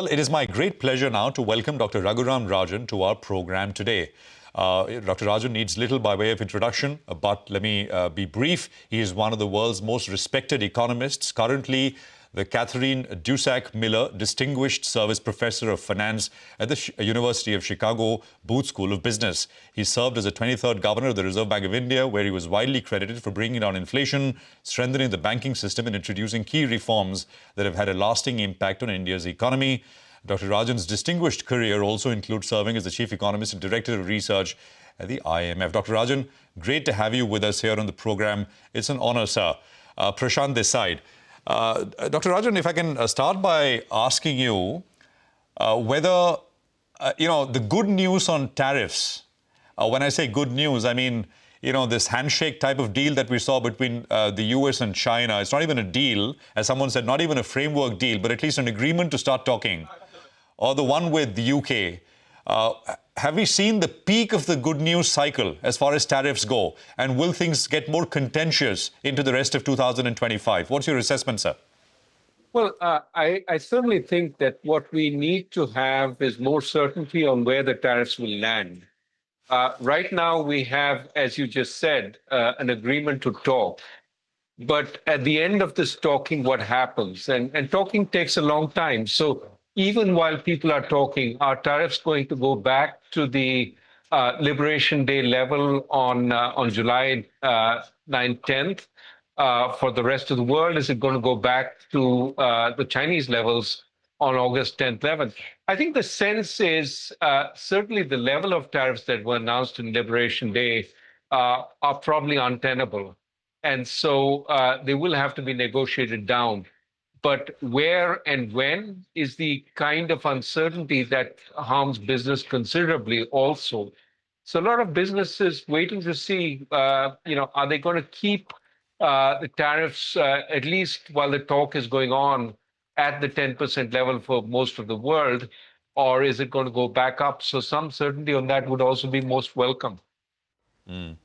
Well, it is my great pleasure now to welcome Dr. Raghuram Rajan to our program today. Dr. Rajan needs little by way of introduction, but let me be brief. He is one of the world's most respected economists, currently the Catherine Dusac Miller Distinguished Service Professor of Finance at the University of Chicago Booth School of Business. He served as the 23rd Governor of the Reserve Bank of India, where he was widely credited for bringing down inflation, strengthening the banking system, and introducing key reforms that have had a lasting impact on India's economy. Dr. Rajan's distinguished career also includes serving as the Chief Economist and Director of Research at the IMF. Dr. Rajan, great to have you with us here on the program. It's an honor, sir. Prashant this side. Dr. Rajan, if I can start by asking you whether, the good news on tariffs, when I say good news, I mean, this handshake type of deal that we saw between the US and China. It's not even a deal, as someone said, not even a framework deal, but at least an agreement to start talking. Or the one with the UK. Have we seen the peak of the good news cycle as far as tariffs go? And will things get more contentious into the rest of 2025? What's your assessment, sir? Well, I certainly think that what we need to have is more certainty on where the tariffs will land. Right now, we have, as you just said, an agreement to talk. But at the end of this talking, what happens? And talking takes a long time. So even while people are talking, are tariffs going to go back to the Liberation Day level on July 9th, 10th? For the rest of the world, is it going to go back to the Chinese levels on August 10th, 11th? I think the sense is certainly the level of tariffs that were announced in Liberation Day are probably untenable. And so they will have to be negotiated down. But where and when is the kind of uncertainty that harms business considerably also. So a lot of businesses waiting to see, are they going to keep the tariffs, at least while the talk is going on, at the 10% level for most of the world, or is it going to go back up? So some certainty on that would also be most welcome. Dr.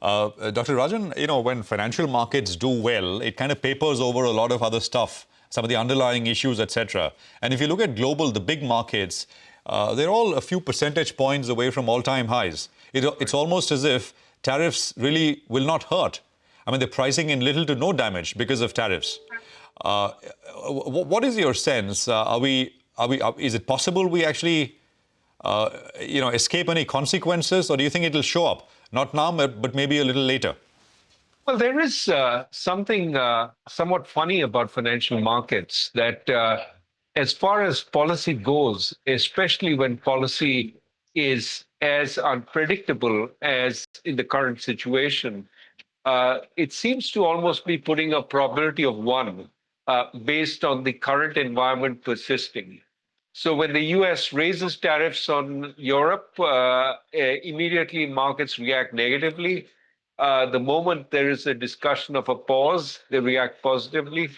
Rajan, when financial markets do well, it kind of papers over a lot of other stuff, some of the underlying issues, etc. And if you look at the big markets, they're all a few percentage points away from all-time highs. It's almost as if tariffs really will not hurt. I mean, they're pricing in little to no damage because of tariffs. What is your sense? Is it possible we actually, escape any consequences, or do you think it'll show up? Not now, but maybe a little later. Well, there is something somewhat funny about financial markets that as far as policy goes, especially when policy is as unpredictable as in the current situation, it seems to almost be putting a probability of 1 based on the current environment persisting. So when the US raises tariffs on Europe, immediately markets react negatively. The moment there is a discussion of a pause, they react positively.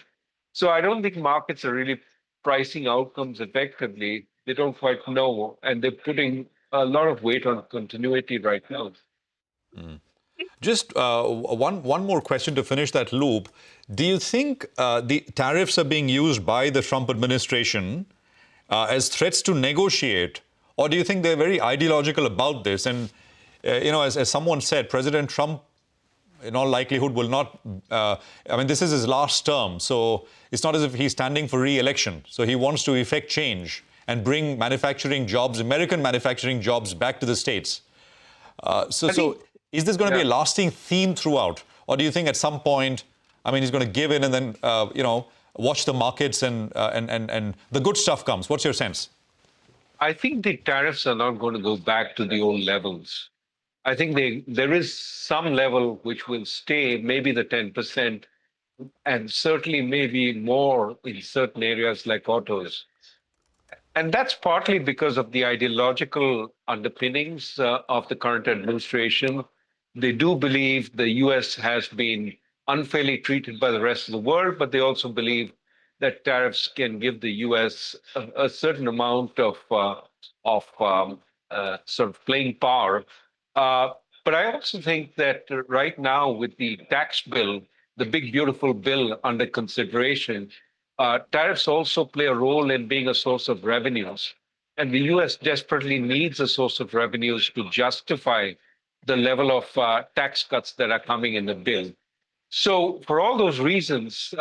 So I don't think markets are really pricing outcomes effectively. They don't quite know, and they're putting a lot of weight on continuity right now. Just one more question to finish that loop. Do you think the tariffs are being used by the Trump administration as threats to negotiate, or do you think they're very ideological about this? And, as someone said, President Trump, in all likelihood, will not, this is his last term, so it's not as if he's standing for re-election. So he wants to effect change and bring manufacturing jobs, American manufacturing jobs, back to the States. So is this going to be a lasting theme throughout? Or do you think at some point, he's going to give in and then, watch the markets and the good stuff comes? What's your sense? I think the tariffs are not going to go back to the old levels. I think there is some level which will stay, maybe the 10%, and certainly maybe more in certain areas like autos. And that's partly because of the ideological underpinnings of the current administration. They do believe the US has been unfairly treated by the rest of the world, but they also believe that tariffs can give the US a certain amount of sort of playing power. But I also think that right now with the tax bill, the big, beautiful bill under consideration, tariffs also play a role in being a source of revenues. And the US desperately needs a source of revenues to justify the level of tax cuts that are coming in the bill. So, for all those reasons,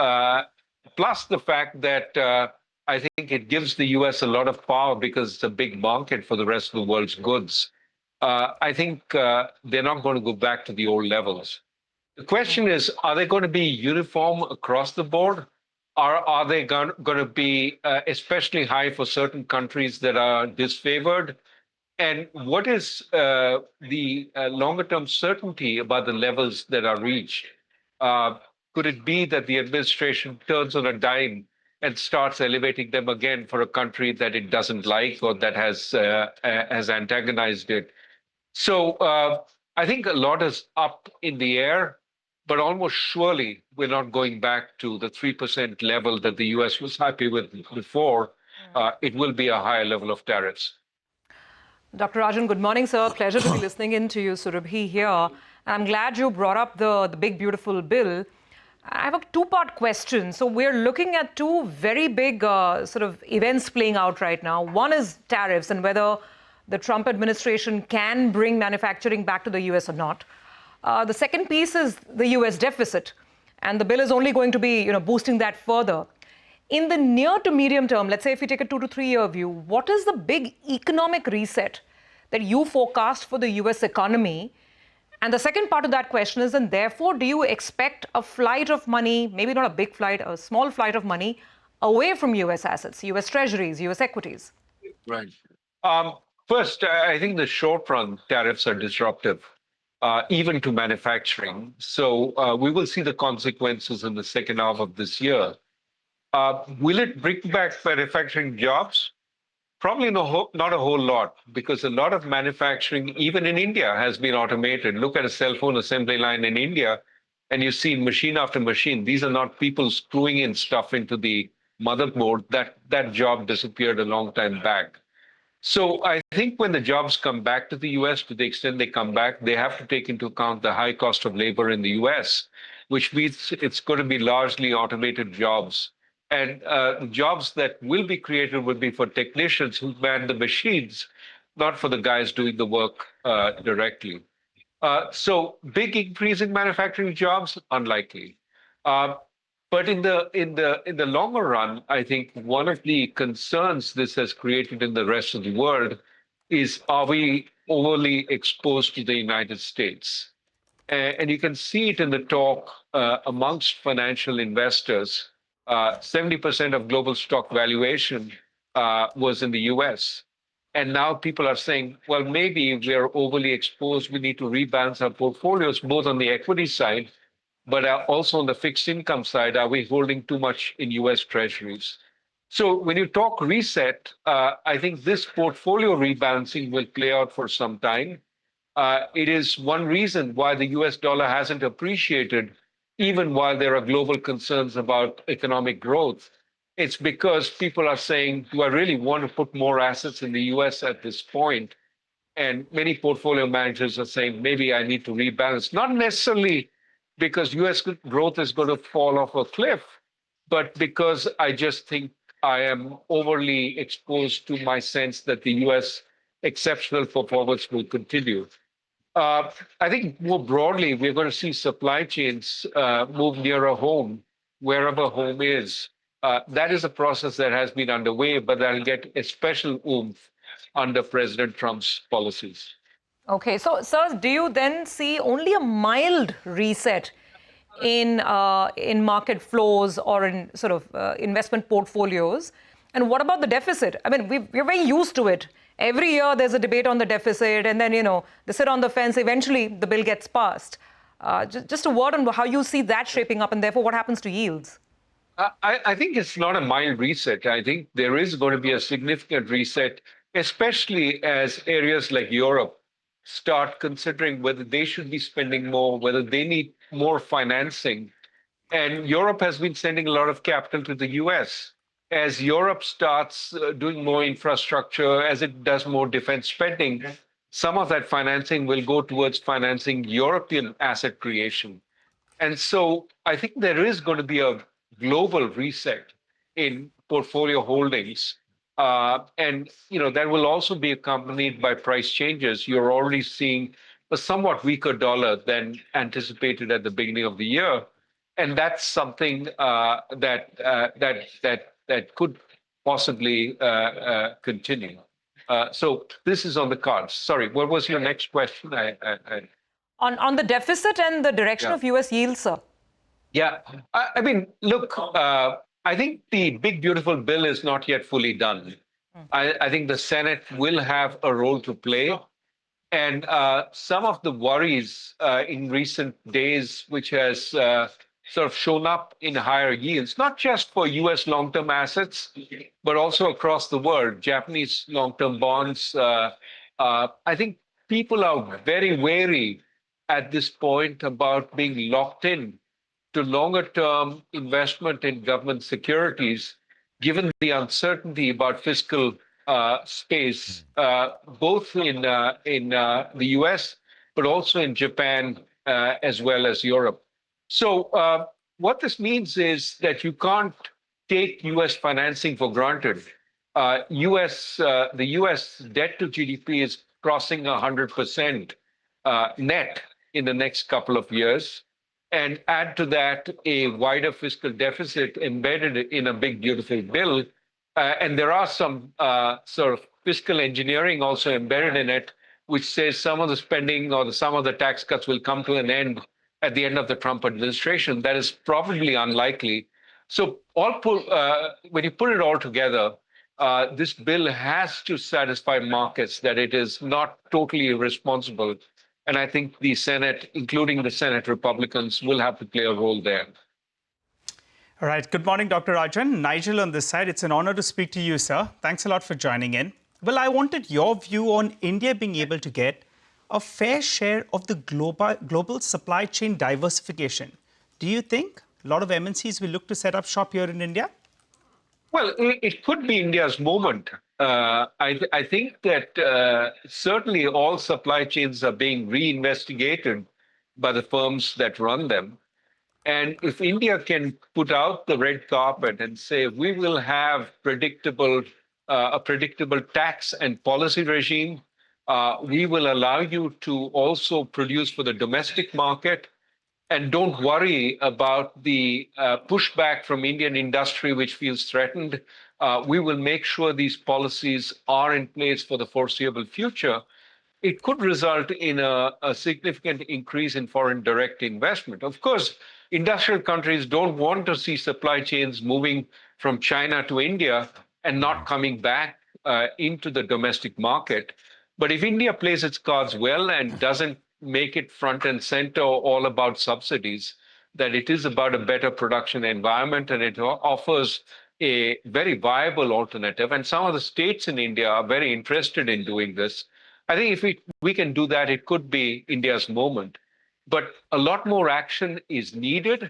plus the fact that I think it gives the US a lot of power because it's a big market for the rest of the world's goods, I think they're not going to go back to the old levels. The question is, are they going to be uniform across the board? Or are they going to be especially high for certain countries that are disfavored? And what is the longer-term certainty about the levels that are reached? Could it be that the administration turns on a dime and starts elevating them again for a country that it doesn't like or that has antagonized it? So I think a lot is up in the air, but almost surely we're not going back to the 3% level that the US was happy with before. It will be a higher level of tariffs. Dr. Rajan, good morning, sir. Pleasure to be listening in to you, Surabhi here. I'm glad you brought up the big, beautiful bill. I have a two-part question. So we're looking at two very big sort of events playing out right now. One is tariffs and whether the Trump administration can bring manufacturing back to the US or not. The second piece is the US deficit. And the bill is only going to be boosting that further. In the near to medium term, let's say if you take a 2 to 3 year view, what is the big economic reset that you forecast for the US economy? And the second part of that question is, and therefore, do you expect a flight of money, maybe not a big flight, a small flight of money away from US assets, US treasuries, US equities? Right. First, I think the short run tariffs are disruptive, even to manufacturing. So we will see the consequences in the second half of this year. Will it bring back manufacturing jobs? Probably not a whole lot, because a lot of manufacturing, even in India, has been automated. Look at a cell phone assembly line in India, and you see machine after machine. These are not people screwing in stuff into the motherboard. That job disappeared a long time back. So I think when the jobs come back to the US, to the extent they come back, they have to take into account the high cost of labor in the US, which means it's going to be largely automated jobs. And jobs that will be created will be for technicians who man the machines, not for the guys doing the work directly. So big increase in manufacturing jobs, unlikely. But in the longer run, I think one of the concerns this has created in the rest of the world is, are we overly exposed to the United States? And you can see it in the talk amongst financial investors. 70% of global stock valuation was in the US. And now people are saying, well, maybe we're overly exposed. We need to rebalance our portfolios, both on the equity side, but also on the fixed income side. Are we holding too much in US treasuries? So when you talk reset, I think this portfolio rebalancing will play out for some time. It is one reason why the US dollar hasn't appreciated even while there are global concerns about economic growth. It's because people are saying, do I really want to put more assets in the US at this point? And many portfolio managers are saying, maybe I need to rebalance, not necessarily because US growth is going to fall off a cliff, but because I just think I am overly exposed to my sense that the US exceptional performance will continue. I think more broadly, we're going to see supply chains move nearer home, wherever home is. That is a process that has been underway, but that'll get a special oomph under President Trump's policies. Okay, so, sir, do you then see only a mild reset in market flows or in sort of investment portfolios? And what about the deficit? I mean, we're very used to it. Every year there's a debate on the deficit, and then, they sit on the fence. Eventually, the bill gets passed. Just a word on how you see that shaping up, and therefore what happens to yields? I think it's not a mild reset. I think there is going to be a significant reset, especially as areas like Europe start considering whether they should be spending more, whether they need more financing. And Europe has been sending a lot of capital to the US. As Europe starts doing more infrastructure, as it does more defense spending, some of that financing will go towards financing European asset creation. And so I think there is going to be a global reset in portfolio holdings. And that will also be accompanied by price changes. You're already seeing a somewhat weaker dollar than anticipated at the beginning of the year, and that's something that could possibly continue. So this is on the cards. Sorry, what was your next question? On the deficit and the direction Yeah. of U.S. yields, sir. Yeah, I mean, look, I think the big beautiful bill is not yet fully done. I think the Senate will have a role to play. And some of the worries in recent days, which has sort of shown up in higher yields, not just for US long-term assets, but also across the world, Japanese long-term bonds. I think people are very wary at this point about being locked in to longer-term investment in government securities, given the uncertainty about fiscal space, both in the US, but also in Japan as well as Europe. So what this means is that you can't take US financing for granted. The US debt to GDP is crossing 100% net in the next couple of years. And add to that a wider fiscal deficit embedded in a big, beautiful bill. And there are some sort of fiscal engineering also embedded in it, which says some of the spending or some of the tax cuts will come to an end at the end of the Trump administration. That is probably unlikely. So when you put it all together, this bill has to satisfy markets that it is not totally irresponsible. And I think the Senate, including the Senate Republicans, will have to play a role there. All right. Good morning, Dr. Rajan. Nigel on this side. It's an honor to speak to you, sir. Thanks a lot for joining in. Well, I wanted your view on India being able to get a fair share of the global supply chain diversification. Do you think a lot of MNCs will look to set up shop here in India? Well, it could be India's moment. I think that certainly all supply chains are being reinvestigated by the firms that run them. And if India can put out the red carpet and say, we will have a predictable tax and policy regime, we will allow you to also produce for the domestic market, and don't worry about the pushback from Indian industry, which feels threatened. We will make sure these policies are in place for the foreseeable future. It could result in a significant increase in foreign direct investment. Of course, industrial countries don't want to see supply chains moving from China to India and not coming back into the domestic market. But if India plays its cards well and doesn't make it front and center all about subsidies, that it is about a better production environment and it offers a very viable alternative. And some of the states in India are very interested in doing this. I think if we can do that, it could be India's moment. But a lot more action is needed,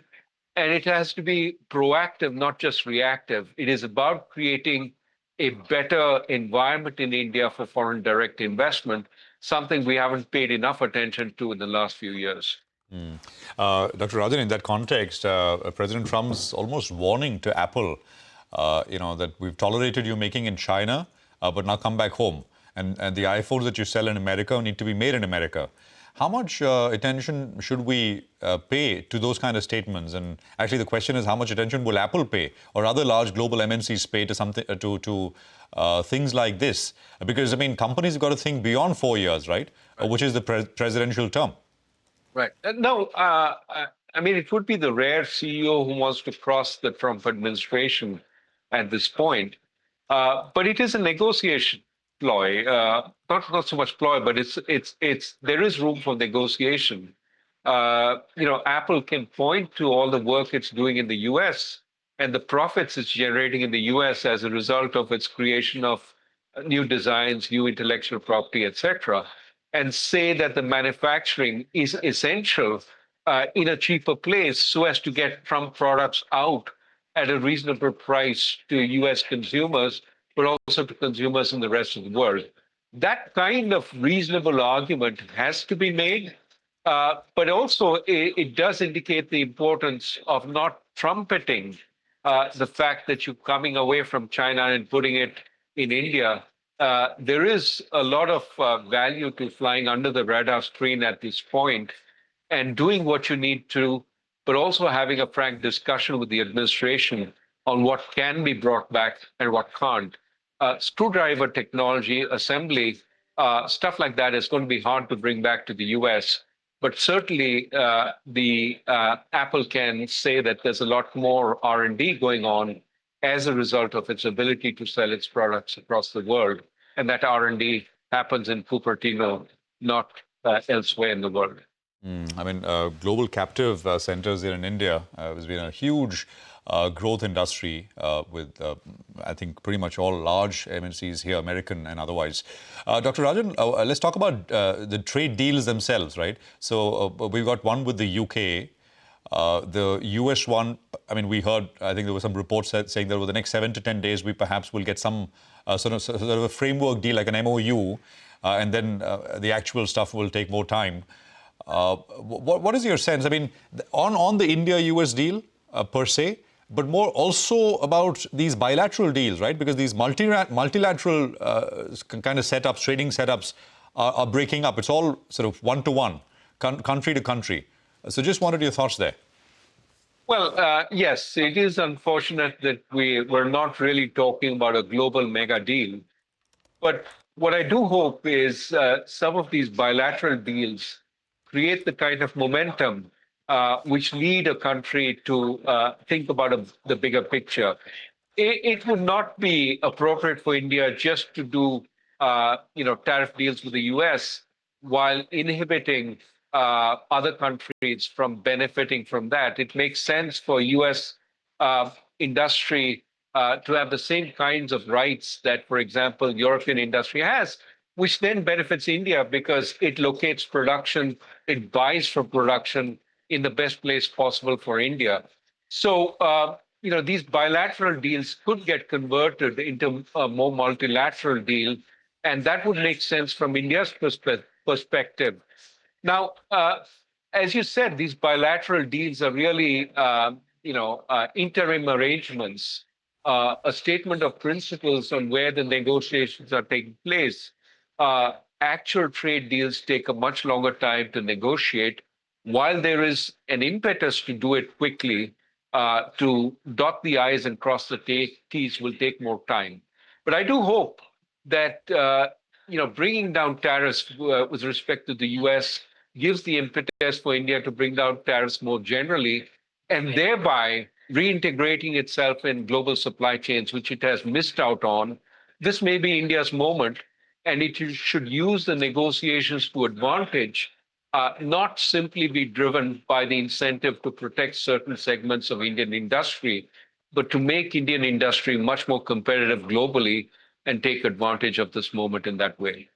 and it has to be proactive, not just reactive. It is about creating a better environment in India for foreign direct investment, something we haven't paid enough attention to in the last few years. Dr. Rajan, in that context, President Trump's almost warning to Apple, that we've tolerated you making in China, but now come back home. And the iPhones that you sell in America need to be made in America. How much attention should we pay to those kind of statements? And actually, the question is, how much attention will Apple pay or other large global MNCs pay to something to things like this? Because I mean, companies have got to think beyond 4 years, right? Which is the presidential term. Right. No, I mean, it would be the rare CEO who wants to cross the Trump administration at this point. But it is a negotiation ploy, not so much ploy, but there is room for negotiation. Apple can point to all the work it's doing in the U.S. and the profits it's generating in the U.S. as a result of its creation of new designs, new intellectual property, etc., and say that the manufacturing is essential in a cheaper place so as to get Trump products out at a reasonable price to U.S. consumers, but also to consumers in the rest of the world. That kind of reasonable argument has to be made, but also it does indicate the importance of not trumpeting the fact that you're coming away from China and putting it in India, there is a lot of value to flying under the radar screen at this point and doing what you need to, but also having a frank discussion with the administration on what can be brought back and what can't. Screwdriver technology, assembly, stuff like that is going to be hard to bring back to the US. But certainly, the Apple can say that there's a lot more R&D going on as a result of its ability to sell its products across the world, and that R&D happens in Cupertino, not elsewhere in the world. I mean, global captive centers here in India has been a huge growth industry with, I think, pretty much all large MNCs here, American and otherwise. Dr. Rajan, let's talk about the trade deals themselves, right? So we've got one with the UK. The US one, I mean, we heard, I think there were some reports saying that over the next 7 to 10 days, we perhaps will get some sort of a framework deal, like an MOU, and then the actual stuff will take more time. What is your sense? I mean, on the India-US deal per se, but more also about these bilateral deals, right? Because these multilateral kind of setups, trading setups are breaking up. It's all sort of one-to-one, country to country. So just wanted your thoughts there. Well, yes, it is unfortunate that we're not really talking about a global mega deal. But what I do hope is some of these bilateral deals create the kind of momentum which lead a country to think about the bigger picture. It would not be appropriate for India just to do, tariff deals with the US while inhibiting other countries from benefiting from that. It makes sense for US industry to have the same kinds of rights that, for example, European industry has, which then benefits India because it locates production, it buys from production in the best place possible for India. So, these bilateral deals could get converted into a more multilateral deal, and that would make sense from India's perspective. Now, as you said, these bilateral deals are really, interim arrangements, a statement of principles on where the negotiations are taking place. Actual trade deals take a much longer time to negotiate, while there is an impetus to do it quickly. To dot the I's and cross the T's will take more time. But I do hope that bringing down tariffs with respect to the US gives the impetus for India to bring down tariffs more generally, and thereby reintegrating itself in global supply chains, which it has missed out on. This may be India's moment, and it should use the negotiations to advantage, not simply be driven by the incentive to protect certain segments of Indian industry, but to make Indian industry much more competitive globally and take advantage of this moment in that way.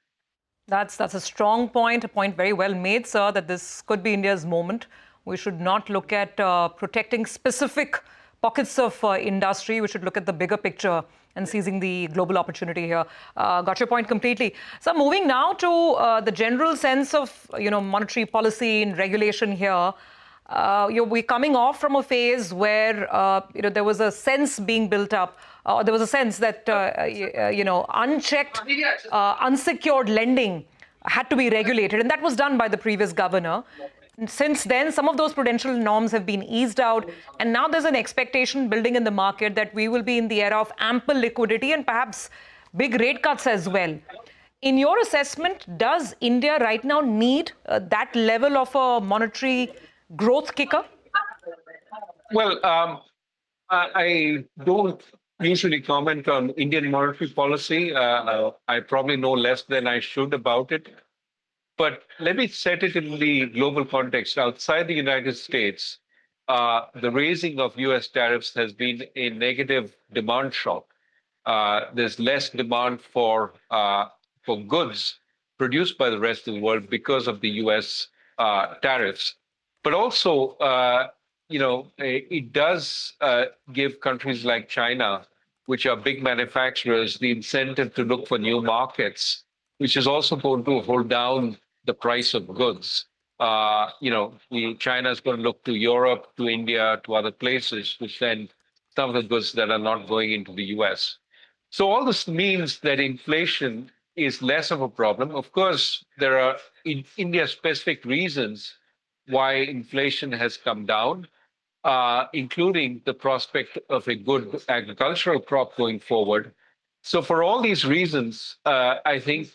That's a strong point, a point very well made, sir, that this could be India's moment. We should not look at protecting specific pockets of industry. We should look at the bigger picture and seizing the global opportunity here. Got your point completely. So moving now to the general sense of monetary policy and regulation here. We're coming off from a phase where there was a sense being built up. There was a sense that unchecked, unsecured lending had to be regulated, and that was done by the previous governor. Since then, some of those prudential norms have been eased out, and now there's an expectation building in the market that we will be in the era of ample liquidity and perhaps big rate cuts as well. In your assessment, does India right now need that level of a monetary growth kicker? Well, I don't usually comment on Indian monetary policy. I probably know less than I should about it. But let me set it in the global context. Outside the United States, the raising of US tariffs has been a negative demand shock. There's less demand for goods produced by the rest of the world because of the US tariffs. But also, it does give countries like China, which are big manufacturers, the incentive to look for new markets, which is also going to hold down the price of goods. China is going to look to Europe, to India, to other places, which then some of the goods that are not going into the US. So all this means that inflation is less of a problem. Of course, there are India-specific reasons why inflation has come down, including the prospect of a good agricultural crop going forward. So for all these reasons, I think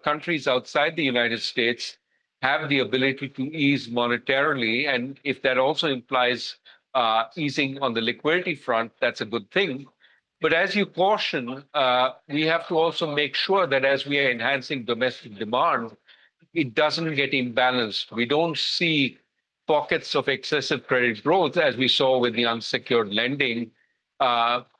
countries outside the United States have the ability to ease monetarily, and if that also implies easing on the liquidity front, that's a good thing. But as you caution, we have to also make sure that as we are enhancing domestic demand, it doesn't get imbalanced. We don't see pockets of excessive credit growth as we saw with the unsecured lending.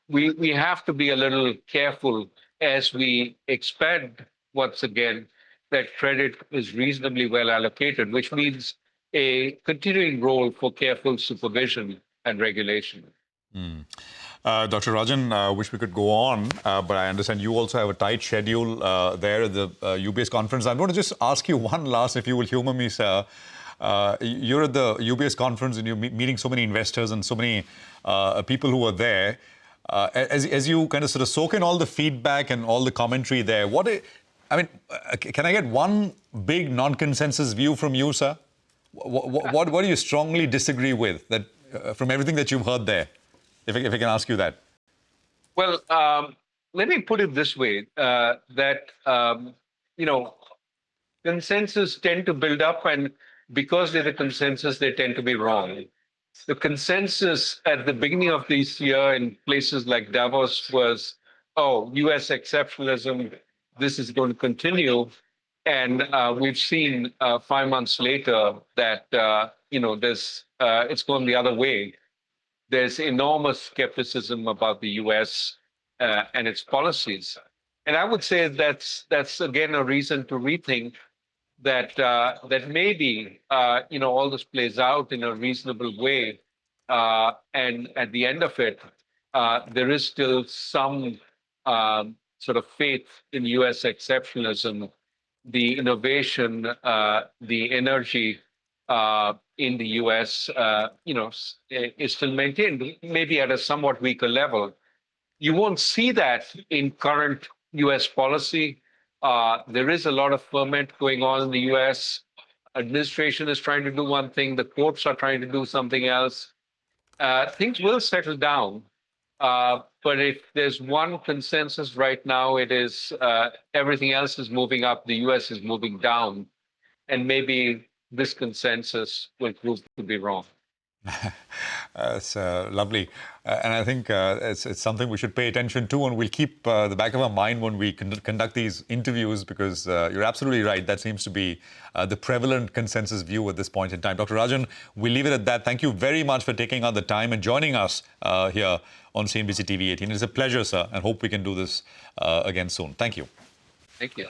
We have to be a little careful as we expect, once again, that credit is reasonably well allocated, which means a continuing role for careful supervision and regulation. Dr. Rajan, wish we could go on, but I understand you also have a tight schedule there at the UBS conference. I'm going to just ask you one last, if you will humor me, sir. You're at the UBS conference and you're meeting so many investors and so many people who are there. As you kind of sort of soak in all the feedback and all the commentary there, can I get one big non-consensus view from you, sir? What do you strongly disagree with that from everything that you've heard there? If I can ask you that. Well, let me put it this way, consensus tend to build up, and because they're the consensus, they tend to be wrong. The consensus at the beginning of this year in places like Davos was, US exceptionalism, this is going to continue. And we've seen 5 months later that, it's going the other way. There's enormous skepticism about the US and its policies. And I would say that's again, a reason to rethink that maybe, all this plays out in a reasonable way. And at the end of it, there is still some sort of faith in US exceptionalism, the innovation, the energy in the US, is still maintained, maybe at a somewhat weaker level. You won't see that in current US policy. There is a lot of ferment going on in the US. Administration is trying to do one thing, the courts are trying to do something else. Things will settle down. But if there's one consensus right now, it is everything else is moving up, the US is moving down, and maybe this consensus will prove to be wrong. It's lovely. And I think it's something we should pay attention to, and we'll keep the back of our mind when we conduct these interviews, because you're absolutely right. That seems to be the prevalent consensus view at this point in time. Dr. Rajan, we'll leave it at that. Thank you very much for taking out the time and joining us here on CNBC TV 18. It's a pleasure, sir, and hope we can do this again soon. Thank you. Thank you.